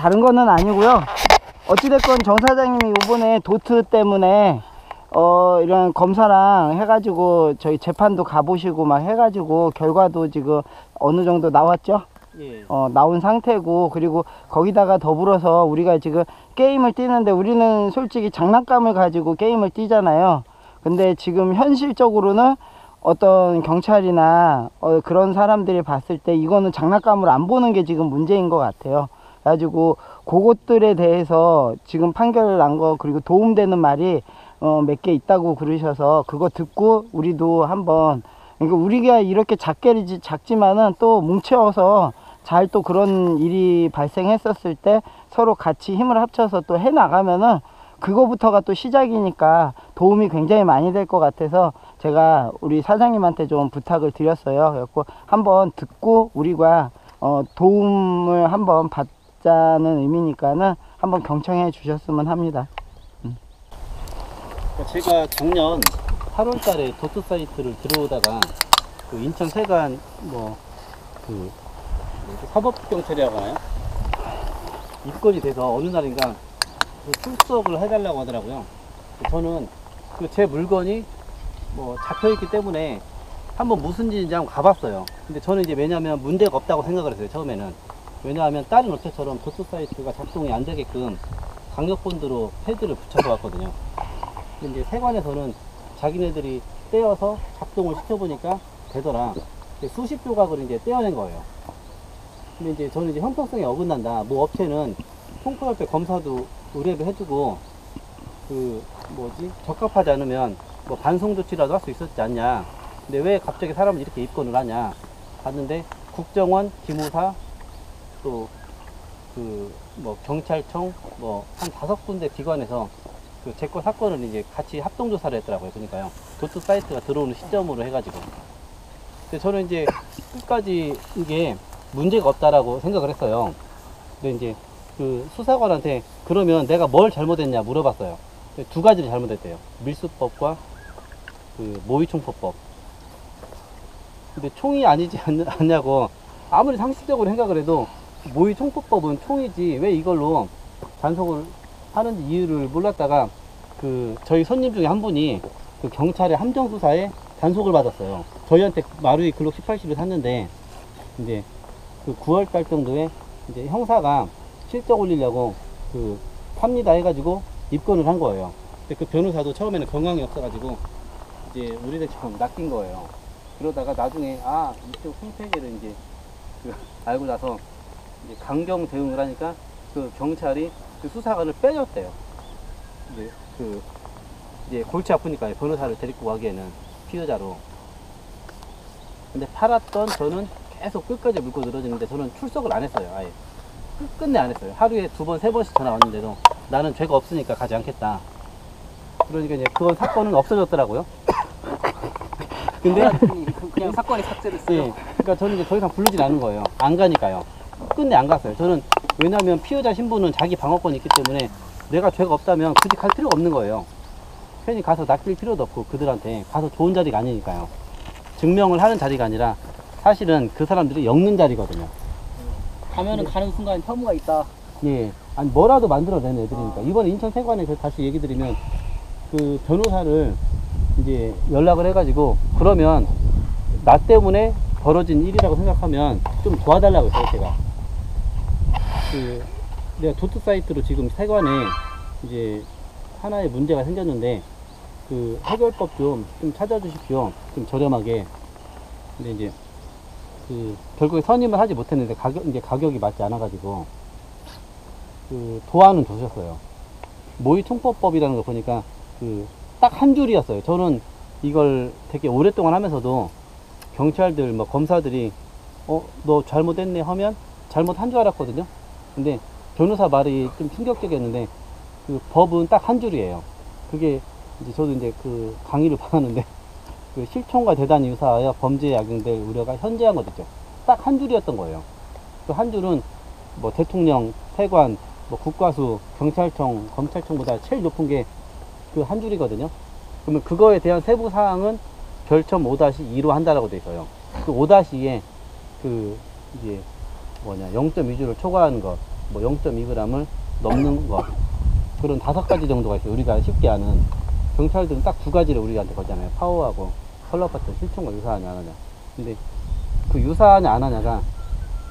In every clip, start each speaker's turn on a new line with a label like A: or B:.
A: 다른 거는 아니고요. 어찌됐건 정 사장님이 이번에 도트 때문에 이런 검사랑 해가지고 저희 재판도 가보시고 막 해가지고 결과도 지금 어느 정도 나왔죠?
B: 예.
A: 나온 상태고, 그리고 거기다가 더불어서 우리가 지금 게임을 뛰는데 우리는 솔직히 장난감을 가지고 게임을 뛰잖아요. 근데 지금 현실적으로는 어떤 경찰이나 그런 사람들이 봤을 때 이거는 장난감으로 안 보는 게 지금 문제인 것 같아요. 그래가지고 그것들에 대해서 지금 판결 난 거, 그리고 도움되는 말이 몇 개 있다고 그러셔서 그거 듣고 우리도 한번, 그러니까 우리가 이렇게 작지만은 또 뭉쳐서 잘 또 그런 일이 발생했었을 때 서로 같이 힘을 합쳐서 또 해나가면은 그거부터가 또 시작이니까 도움이 굉장히 많이 될 것 같아서 제가 우리 사장님한테 좀 부탁을 드렸어요. 그래갖고 한번 듣고 우리가 도움을 한번 받자는 의미니까는 한번 경청해 주셨으면 합니다.
B: 제가 작년 8월 달에 도트 사이트를 들어오다가 그 인천 세관 사법경찰이라고 하나요? 입건이 돼서 어느 날인가 그 출석을 해달라고 하더라고요. 저는 그 제 물건이 잡혀있기 때문에 한번 무슨 일인지 한번 가봤어요. 근데 저는 이제 왜냐하면 문제가 없다고 생각을 했어요, 처음에는. 왜냐하면 다른 업체처럼 도트 사이트가 작동이 안 되게끔 강력본드로 패드를 붙여서 왔거든요. 근데 이제 세관에서는 자기네들이 떼어서 작동을 시켜보니까 되더라. 수십 조각을 이제 떼어낸 거예요. 근데 이제 저는 이제 형평성에 어긋난다. 뭐 업체는 통포협회 검사도 의뢰를 해주고 적합하지 않으면 뭐 반송 조치라도 할 수 있었지 않냐. 근데 왜 갑자기 사람을 이렇게 입건을 하냐. 봤는데 국정원, 기무사, 또 경찰청 한 5군데 기관에서 그 제 거 사건을 이제 같이 합동조사를 했더라고요. 그러니까요. 도트 사이트가 들어오는 시점으로 해가지고. 근데 저는 이제 끝까지 이게 문제가 없다라고 생각을 했어요. 근데 이제 그 수사관한테 그러면 내가 뭘 잘못했냐 물어봤어요. 두 가지를 잘못했대요. 밀수법과 그 모의총포법. 근데 총이 아니지 않냐고 아무리 상식적으로 생각을 해도 모의총포법은 총이지 왜 이걸로 단속을 하는지 이유를 몰랐다가 그 저희 손님 중에 한 분이 그 경찰의 함정수사에 단속을 받았어요. 저희한테 마루이 글록 18실을 샀는데 이제 그 9월달 정도에 이제 형사가 실적 올리려고 팝니다 해가지고 입건을 한 거예요. 근데 그 변호사도 처음에는 경황이 없어가지고 이제 우리들처럼 낚인 거예요. 그러다가 나중에 이쪽 홈페이지를 이제 알고 나서 이제 강경 대응을 하니까 그 경찰이 그 수사관을 빼줬대요. 이제 골치 아프니까 변호사를 데리고 가기에는 피해자로. 근데 팔았던 저는 계속 끝까지 물고 늘어지는데 저는 출석을 안 했어요. 아예 끝내 안 했어요. 하루에 2번, 3번씩 전화 왔는데도 나는 죄가 없으니까 가지 않겠다. 그러니까 이제 그건 사건은 없어졌더라고요. 근데
C: 그냥 사건이 삭제됐어요.
B: 예, 그러니까 저는 이제 더 이상 부르진 않은 거예요. 안 가니까요. 끝내 안 갔어요. 저는 왜냐하면 피해자 신분은 자기 방어권이 있기 때문에 내가 죄가 없다면 굳이 갈 필요가 없는 거예요. 괜히 가서 낚일 필요도 없고 그들한테 가서 좋은 자리가 아니니까요. 증명을 하는 자리가 아니라 사실은 그 사람들이 엮는 자리거든요.
C: 가면은 가는 순간 혐오가 있다.
B: 예, 아니 뭐라도 만들어내는 애들이니까. 이번에 인천 세관에 다시 얘기 드리면 그 변호사를 이제 연락을 해가지고 그러면 나 때문에 벌어진 일이라고 생각하면 좀 도와달라고 했어요. 제가 내가 도트 사이트로 지금 세관에 이제 하나의 문제가 생겼는데 그 해결법 좀 찾아주십시오. 좀 저렴하게. 근데 이제 결국에 선임을 하지 못했는데 가격이 맞지 않아가지고 도안은 주셨어요. 모의총포법이라는 거 보니까 딱 한 줄이었어요. 저는 이걸 되게 오랫동안 하면서도 경찰들 검사들이 너 잘못했네 하면 잘못한 줄 알았거든요. 근데 변호사 말이 좀 충격적이었는데 그 법은 딱 한 줄이에요. 그게 이제 저도 이제 그 강의를 받았는데 그 실총과 대단히 유사하여 범죄에 악용될 우려가 현저한 것이죠. 딱 한 줄이었던 거예요. 그 한 줄은 대통령, 세관, 국과수, 경찰청, 검찰청보다 제일 높은 게 그 한 줄이거든요. 그러면 그거에 대한 세부 사항은 별첨 5-2로 한다라고 돼 있어요. 그 5-2에 이제 0.2주를 초과하는 것, 뭐 0.2g을 넘는 것, 그런 5가지 정도가 있어요. 우리가 쉽게 아는. 경찰들은 딱 2가지를 우리한테 거잖아요. 파워하고 컬러 파트, 실총과 유사하냐 안 하냐. 근데 그 유사하냐 안 하냐가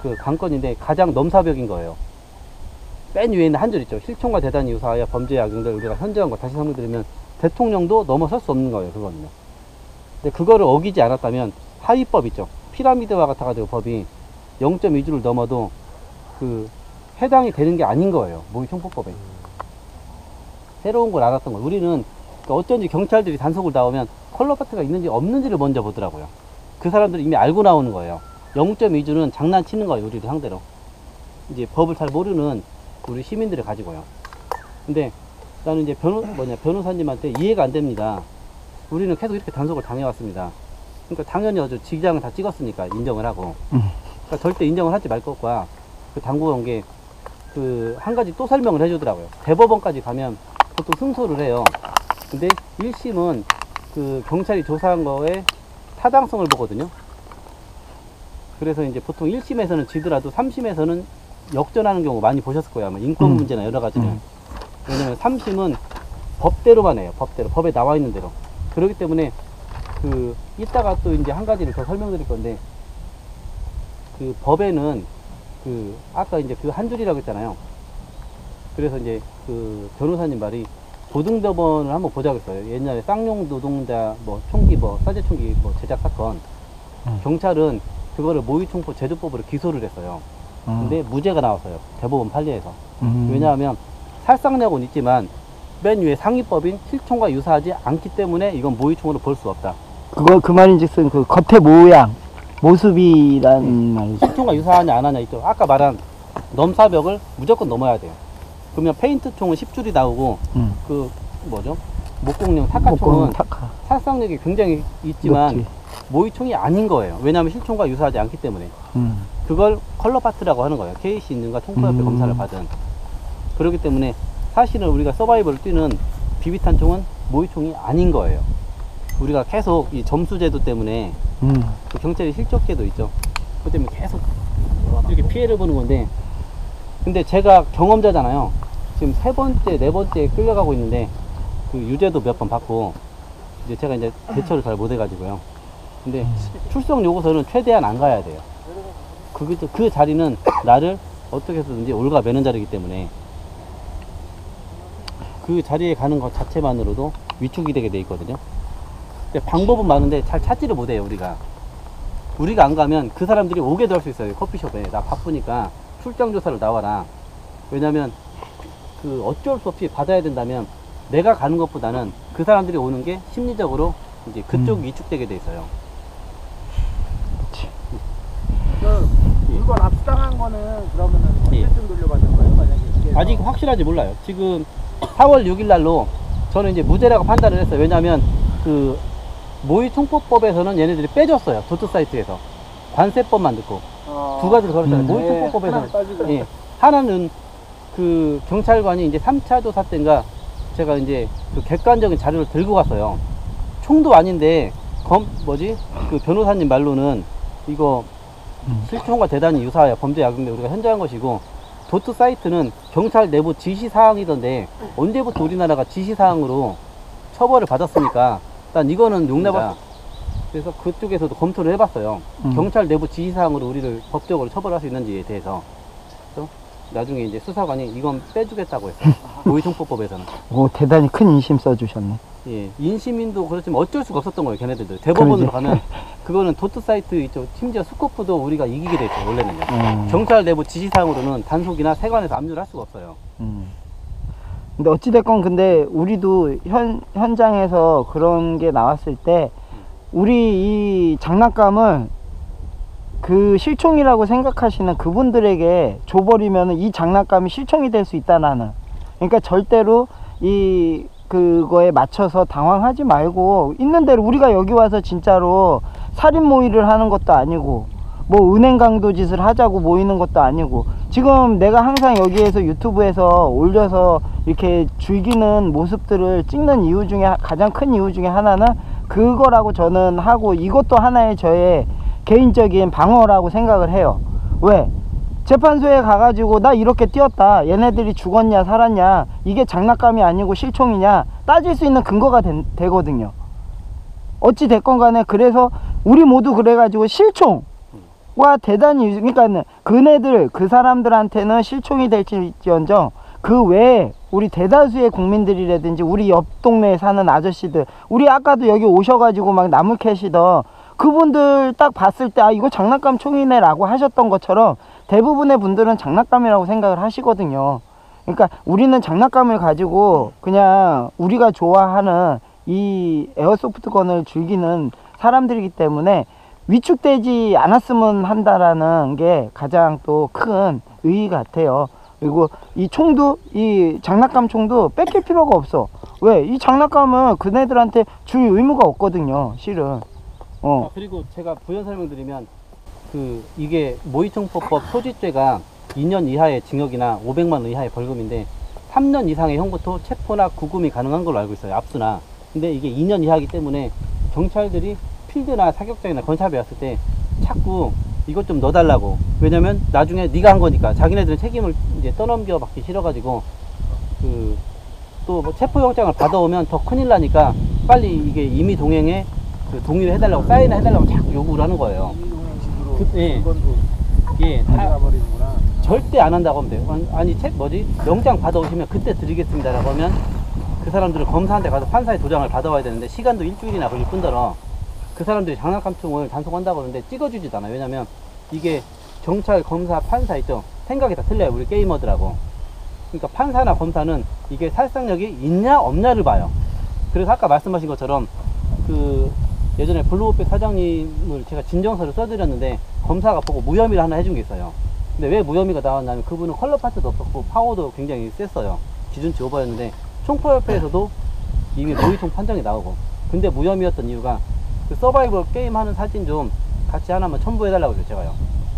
B: 그 관건인데 가장 넘사벽인 거예요. 맨 위에 있는 한 줄 있죠. 실총과 대단히 유사하여 범죄의 악용들, 우리가 현저한 거 다시 설명드리면 대통령도 넘어설 수 없는 거예요. 그거는요. 근데 그거를 어기지 않았다면 하위법 있죠. 피라미드와 같아가지고 법이 0.2주를 넘어도 그 해당이 되는 게 아닌 거예요. 모의총포법에. 새로운 걸 알았던 거예요. 우리는 어쩐지 경찰들이 단속을 나오면 컬러 파트가 있는지 없는지를 먼저 보더라고요. 그 사람들이 이미 알고 나오는 거예요. 0.2주는 장난치는 거예요. 우리를 상대로. 이제 법을 잘 모르는 우리 시민들을 가지고요. 근데 나는 이제 변호사님한테 이해가 안 됩니다. 우리는 계속 이렇게 단속을 당해왔습니다. 그러니까 당연히 어제 직장을 다 찍었으니까 인정을 하고. 그러니까 절대 인정을 하지 말 것과 그 당구가 온 게 그 한 가지 또 설명을 해주더라고요. 대법원까지 가면 보통 승소를 해요. 근데 1심은 그 경찰이 조사한 거에 타당성을 보거든요. 그래서 이제 보통 1심에서는 지더라도 3심에서는 역전하는 경우 많이 보셨을 거예요. 아마 인권 문제나 여러 가지는. 왜냐면 3심은 법대로만 해요. 법대로. 법에 나와 있는 대로. 그렇기 때문에 그 이따가 또 이제 한 가지를 더 설명드릴 건데, 그 법에는 그 아까 이제 그 한 줄이라고 했잖아요. 그래서 이제 그 변호사님 말이 고등법원을 한번 보자고 했어요. 옛날에 쌍용 노동자 뭐 총기 뭐 사제 총기 뭐 제작 사건, 경찰은 그거를 모의총포 제조법으로 기소를 했어요. 근데 무죄가 나왔어요. 대법원 판례에서. 왜냐하면 살상력은 있지만 맨 위에 상위법인 실총과 유사하지 않기 때문에 이건 모의총으로 볼 수 없다.
A: 그거 그 말인즉슨 그 겉의 모양, 모습이란 말이죠.
B: 실총과 유사하냐 안 하냐 있죠. 아까 말한 넘사벽을 무조건 넘어야 돼요. 그러면 페인트 총은 10줄이 나오고 그 뭐죠? 목공용 타카총은 살상력이 굉장히 있지만
A: 높지.
B: 모의총이 아닌 거예요. 왜냐하면 실총과 유사하지 않기 때문에. 그걸 컬러 파트라고 하는 거예요. KC 있는가 총포협회 검사를 받은. 그렇기 때문에 사실은 우리가 서바이벌을 뛰는 비비탄 총은 모의총이 아닌 거예요. 우리가 계속 이 점수제도 때문에 그 경찰이 실적제도 있죠. 그것 때문에 계속 이렇게 피해를 보는 건데, 근데 제가 경험자잖아요. 지금 3번째, 4번째 끌려가고 있는데 그 유죄도 몇 번 받고, 이제 제가 이제 대처를 잘 못해가지고요. 근데 출석 요구서는 최대한 안 가야 돼요. 그 자리는 나를 어떻게 해서든지 올가매는 자리이기 때문에 그 자리에 가는 것 자체만으로도 위축이 되게 돼 있거든요. 근데 방법은 많은데 잘 찾지를 못해요. 우리가 안 가면 그 사람들이 오게도 할 수 있어요. 커피숍에 나 바쁘니까 출장 조사를 나와라. 왜냐면 그 어쩔 수 없이 받아야 된다면 내가 가는 것보다는 그 사람들이 오는 게 심리적으로 이제 그쪽 위축되게 돼 있어요.
C: 물건 압수당한 거는 그러면은 언제쯤 돌려받는 거예요? 만약에 이게
B: 아직 확실하지 몰라요. 지금 4월 6일 날로 저는 이제 무죄라고 판단을 했어요. 왜냐하면 그 모의총포법에서는 얘네들이 빼줬어요. 도트 사이트에서 관세법만 듣고 2가지를 걸었잖아요. 모의총포법에서는 예, 하나는 그 경찰관이 이제 3차 조사 때인가 제가 이제 그 객관적인 자료를 들고 갔어요. 총도 아닌데 그 변호사님 말로는 이거 실총과 대단히 유사해요. 범죄 약인데 우리가 현저한 것이고, 도트 사이트는 경찰 내부 지시사항이던데 언제부터 우리나라가 지시사항으로 처벌을 받았습니까? 일단 이거는 용납할 수. 그래서 그쪽에서도 검토를 해봤어요. 경찰 내부 지시사항으로 우리를 법적으로 처벌할 수 있는지에 대해서. 그래서 나중에 이제 수사관이 이건 빼주겠다고 했어요. 모의총포법에서는.
A: 오, 대단히 큰 인심 써주셨네.
B: 예, 인시민도 그렇지만 어쩔 수가 없었던 거예요. 걔네들도 대법원으로 가면 그거는 도트 사이트 있죠. 심지어 스코프도 우리가 이기게 돼 있죠. 원래는요. 경찰 내부 지시사항으로는 단속이나 세관에서 압류를 할 수가 없어요.
A: 근데 어찌됐건 근데 우리도 현장에서 그런 게 나왔을 때 우리 이 장난감을 그 실총이라고 생각하시는 그분들에게 줘버리면 이 장난감이 실총이 될 수 있다. 나는 그러니까 절대로 그거에 맞춰서 당황하지 말고 있는 대로, 우리가 여기 와서 진짜로 살인 모의를 하는 것도 아니고 뭐 은행 강도 짓을 하자고 모이는 것도 아니고, 지금 내가 항상 여기에서 유튜브에서 올려서 이렇게 즐기는 모습들을 찍는 이유 중에 가장 큰 이유 중에 하나는 그거라고 저는 하고, 이것도 하나의 저의 개인적인 방어라고 생각을 해요. 왜? 재판소에 가가지고 나 이렇게 뛰었다, 얘네들이 죽었냐 살았냐, 이게 장난감이 아니고 실총이냐 따질 수 있는 근거가 되거든요. 어찌 됐건 간에. 그래서 우리 모두 그래가지고 실총과 대단히, 그러니까 그네들 그 사람들한테는 실총이 될지언정 그 외에 우리 대다수의 국민들이라든지 우리 옆 동네에 사는 아저씨들, 우리 아까도 여기 오셔가지고 막 나물 캐시던 그분들 딱 봤을 때 아 이거 장난감 총이네 라고 하셨던 것처럼 대부분의 분들은 장난감이라고 생각을 하시거든요. 그러니까 우리는 장난감을 가지고 그냥 우리가 좋아하는 이 에어소프트건을 즐기는 사람들이기 때문에 위축되지 않았으면 한다라는 게 가장 또 큰 의의 같아요. 그리고 이 총도, 이 장난감 총도 뺏길 필요가 없어. 왜? 이 장난감은 그네들한테 줄 의무가 없거든요, 실은.
B: 그리고 제가 부연 설명드리면 이게 모의총포법 소지죄가 2년 이하의 징역이나 500만 원 이하의 벌금인데 3년 이상의 형부터 체포나 구금이 가능한 걸로 알고 있어요, 압수나. 근데 이게 2년 이하이기 때문에 경찰들이 필드나 사격장이나 건샵에 왔을 때 자꾸 이것 좀 넣어달라고. 왜냐면 나중에 네가 한 거니까 자기네들은 책임을 이제 떠넘겨 받기 싫어가지고 또 뭐 체포영장을 받아오면 더 큰일 나니까 빨리 이게 임의 동행에 동의를 해달라고, 사인을 해달라고 자꾸 요구를 하는 거예요.
C: 예.
B: 예, 다
C: 버리는구나.
B: 절대 안 한다고 하면 돼요. 아니 영장 받아오시면 그때 드리겠습니다라고 하면 그 사람들은 검사한테 가서 판사의 도장을 받아와야 되는데 시간도 일주일이나 걸릴 뿐더러 그 사람들이 장난감 총을 단속한다고 하는데 찍어주지도 않아요. 왜냐면 이게 경찰, 검사, 판사 있죠, 생각이 다 틀려요, 우리 게이머들하고. 그러니까 판사나 검사는 이게 살상력이 있냐 없냐를 봐요. 그래서 아까 말씀하신 것처럼 예전에 블루오백 사장님을 제가 진정서를 써드렸는데 검사가 보고 무혐의를 하나 해준 게 있어요. 근데 왜 무혐의가 나왔냐면 그분은 컬러 파트도 없었고 파워도 굉장히 셌어요. 기준치 오버였는데 총포협회에서도 이미 모의총 판정이 나오고, 근데 무혐의였던 이유가 그 서바이벌 게임 하는 사진 좀 같이 하나만 첨부해달라고 했어요, 제가요.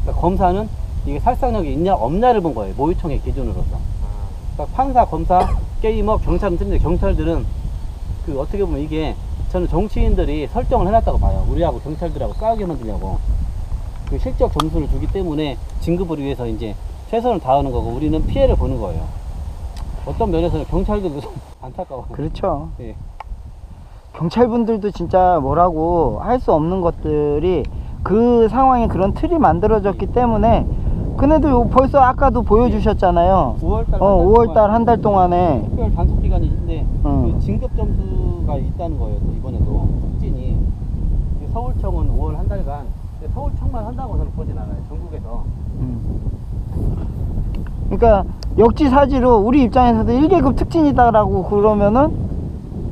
B: 그러니까 검사는 이게 살상력이 있냐 없냐를 본 거예요, 모의총의 기준으로서. 그러니까 판사, 검사, 게이머, 경찰은 틀린데 경찰들은 어떻게 보면 이게 저는 정치인들이 설정을 해놨다고 봐요. 우리하고 경찰들하고 싸우게 만들려고. 실적 점수를 주기 때문에 진급을 위해서 이제 최선을 다하는 거고 우리는 피해를 보는 거예요. 어떤 면에서는 경찰들도 좀 안타까워요.
A: 그렇죠.
B: 예.
A: 경찰분들도 진짜 뭐라고 할 수 없는 것들이 그 상황에 그런 틀이 만들어졌기 때문에 그네도 벌써 아까도 보여주셨잖아요. 5월달 한 달 동안에
B: 특별 단속 기간인데 그 진급 점수가 있다는 거예요. 또 이번에도 특진이 서울청은 5월 한 달간, 서울청만 한다고 저는 보진 않아요, 전국에서.
A: 그러니까 역지사지로 우리 입장에서도 1계급 특진이다라고 그러면은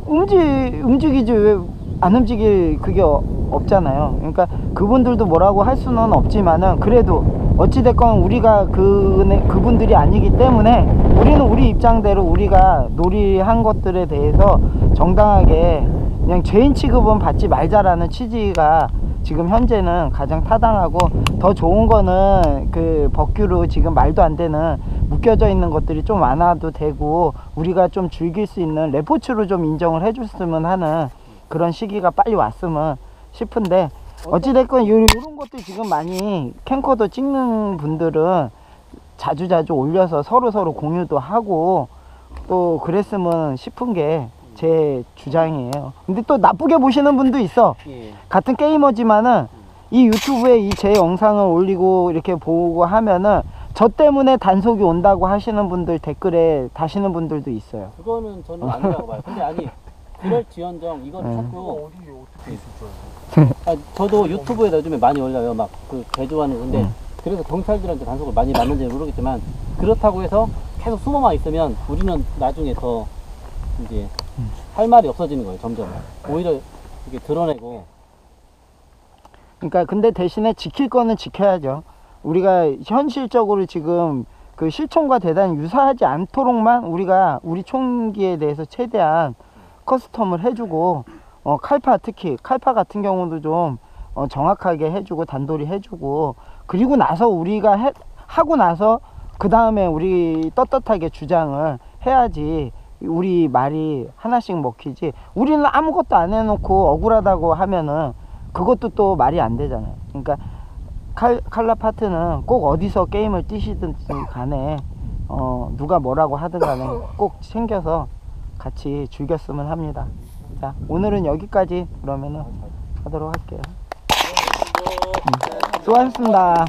A: 움직이지 왜 안 움직일 그게 없잖아요. 그러니까 그분들도 뭐라고 할 수는 없지만은 그래도 어찌됐건 우리가 그분들이 아니기 때문에 우리는 우리 입장대로 우리가 놀이한 것들에 대해서 정당하게 그냥 죄인 취급은 받지 말자라는 취지가 지금 현재는 가장 타당하고, 더 좋은 거는 그 법규로 지금 말도 안 되는 묶여져 있는 것들이 좀 완화도 되고 우리가 좀 즐길 수 있는 레포츠로 좀 인정을 해줬으면 하는 그런 시기가 빨리 왔으면 싶은데, 어찌됐건 이런 것들 지금 많이 캠코더 찍는 분들은 자주자주 올려서 서로 공유도 하고 또 그랬으면 싶은 게 제 주장이에요. 근데 또 나쁘게 보시는 분도 있어.
B: 예.
A: 같은 게이머지만은 이 유튜브에 이 제 영상을 올리고 이렇게 보고 하면은 저 때문에 단속이 온다고 하시는 분들 댓글에 다시는 분들도 있어요.
B: 그거는 저는 아니라고 봐요. 근데 아니, 그럴지언정 이건 자꾸
C: 어떻게 있을 줄 알고.
B: 저도 유튜브에다 요즘에 많이 올려요. 막 개조하는 건데 그래서 경찰들한테 단속을 많이 맞는지는 모르겠지만, 그렇다고 해서 계속 숨어만 있으면 우리는 나중에 더 이제 할 말이 없어지는 거예요, 점점. 오히려 이렇게 드러내고.
A: 그러니까 근데 대신에 지킬 거는 지켜야죠. 우리가 현실적으로 지금 그 실총과 대단히 유사하지 않도록만 우리가 우리 총기에 대해서 최대한 커스텀을 해주고, 칼파, 특히 칼파 같은 경우도 좀 정확하게 해주고 단도리 해주고, 그리고 나서 우리가 하고 나서 그 다음에 우리 떳떳하게 주장을 해야지 우리 말이 하나씩 먹히지. 우리는 아무것도 안 해놓고 억울하다고 하면은 그것도 또 말이 안 되잖아요. 그러니까 칼라 파트는 꼭 어디서 게임을 뛰시든 간에 누가 뭐라고 하든 간에 꼭 챙겨서 같이 즐겼으면 합니다. 자, 오늘은 여기까지 그러면은 하도록 할게요. 수고하셨습니다.